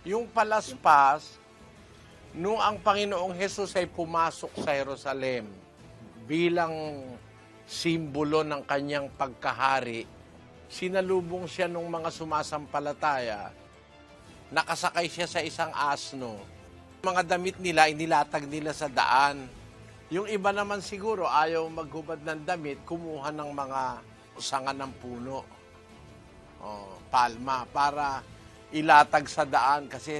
Yung palaspas, nung ang Panginoong Hesus ay pumasok sa Jerusalem bilang simbolo ng kanyang pagkahari, sinalubong siya ng mga sumasampalataya, nakasakay siya sa isang asno. Mga damit nila, inilatag nila sa daan. Yung iba naman siguro, ayaw maghubad ng damit, kumuha ng mga sanga ng puno, palma, para ilatag sa daan kasi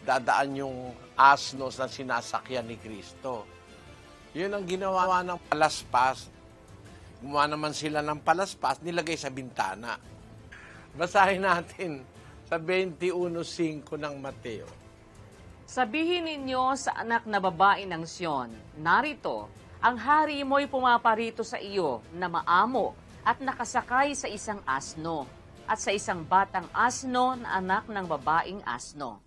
dadaan yung asno na sinasakyan ni Kristo. Yun ang ginawa ng palaspas. Gumawa naman sila ng palaspas, nilagay sa bintana. Basahin natin sa 21:5 ng Mateo. Sabihin ninyo sa anak na babae ng Siyon, narito, ang hari mo'y pumaparito sa iyo na maamo at nakasakay sa isang asno at sa isang batang asno na anak ng babaeng asno.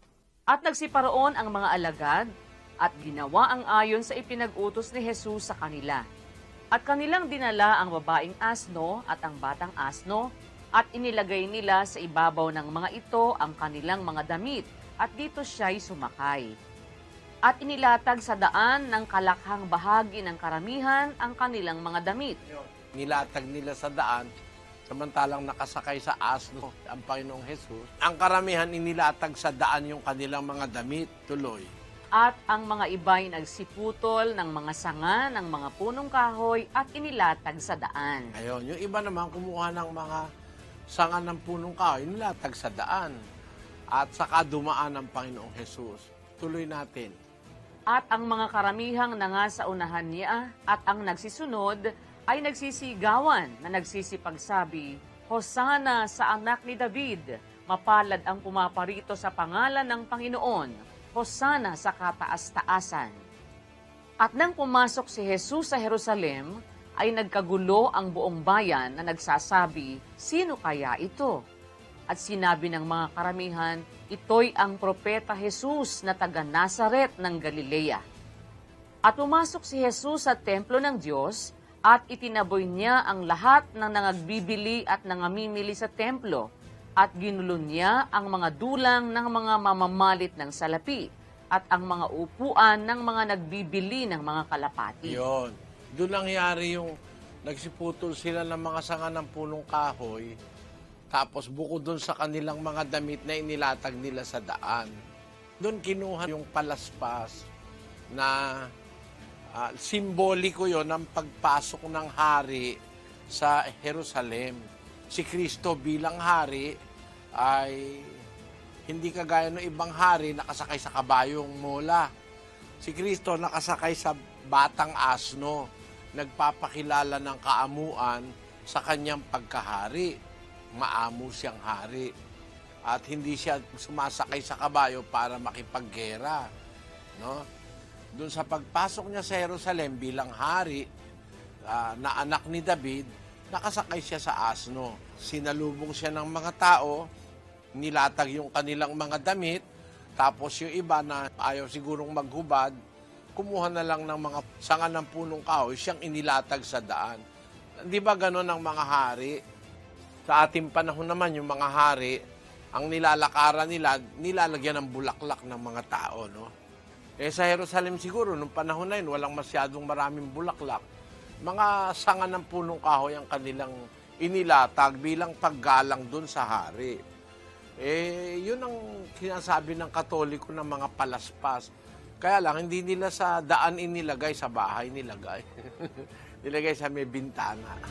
At nagsiparoon ang mga alagad at ginawa ang ayon sa ipinag-utos ni Jesus sa kanila. At kanilang dinala ang babaeng asno at ang batang asno at inilagay nila sa ibabaw ng mga ito ang kanilang mga damit at dito siya'y sumakay. At inilatag sa daan ng kalakhang bahagi ng karamihan ang kanilang mga damit. Nilatag nila sa daan, samantalang nakasakay sa asno ang Panginoong Hesus. Ang karamihan inilatag sa daan yung kanilang mga damit, tuloy. At ang mga iba'y nagsiputol ng mga sanga ng mga punong kahoy at inilatag sa daan. Ayun, yung iba naman kumuha ng mga sanga ng punong kahoy, nilatag sa daan. At saka dumaan ang Panginoong Hesus. Tuloy natin. At ang mga karamihang nanga sa unahan niya at ang nagsisunod ay nagsisigawan na nagsisipagsabi, Hosana sa anak ni David, mapalad ang pumaparito sa pangalan ng Panginoon, Hosana sa kataas-taasan. At nang pumasok si Jesus sa Jerusalem, ay nagkagulo ang buong bayan na nagsasabi, sino kaya ito? At sinabi ng mga karamihan, ito'y ang propeta Jesus na taga Nazaret ng Galilea. At pumasok si Jesus sa templo ng Diyos at itinaboy niya ang lahat ng nangagbibili at nangamimili sa templo at ginulo niya ang mga dulang ng mga mamamalit ng salapi at ang mga upuan ng mga nagbibili ng mga kalapati. Yun. Doon nangyari yung nagsiputol sila ng mga sanga ng punong kahoy. Tapos bukod doon sa kanilang mga damit na inilatag nila sa daan, doon kinuha yung palaspas na simboliko yon ng pagpasok ng hari sa Jerusalem. Si Kristo bilang hari ay hindi kagaya ng ibang hari nakasakay sa kabayong mola. Si Kristo nakasakay sa batang asno, nagpapakilala ng kaamuan sa kanyang pagkahari. Maamo siyang hari at hindi siya sumasakay sa kabayo para makipaggera, no? Doon sa pagpasok niya sa Jerusalem bilang hari na anak ni David, nakasakay siya sa asno. Sinalubong siya ng mga tao, nilatag yung kanilang mga damit, tapos yung iba na ayaw sigurong maghubad, kumuha na lang ng mga sanga ng punong kahoy, siyang inilatag sa daan. Di ba ganon ang mga hari? Sa ating panahon naman, yung mga hari, ang nilalakaran nila, nilalagyan ng bulaklak ng mga tao, no? Eh sa Jerusalem siguro, nung panahon na yun, walang masyadong maraming bulaklak. Mga sanga ng punong kahoy ang kanilang inilatag bilang paggalang dun sa hari. Eh, yun ang sinasabi ng Katoliko ng mga palaspas. Kaya lang, hindi nila sa daan inilagay, sa bahay nilagay. Nilagay sa may bintana.